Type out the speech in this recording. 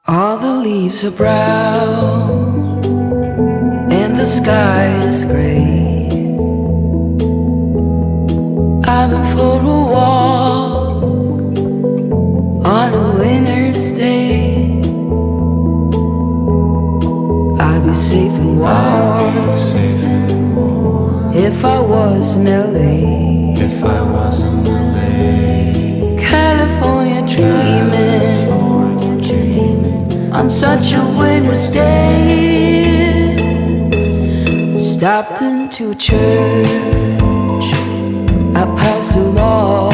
All the leaves are brown and the sky is gray. I've been for a walk on a winter's day. I'd be safe and warm if I was in LA. California dreaming on such a winter's day. Stopped into church, I passed along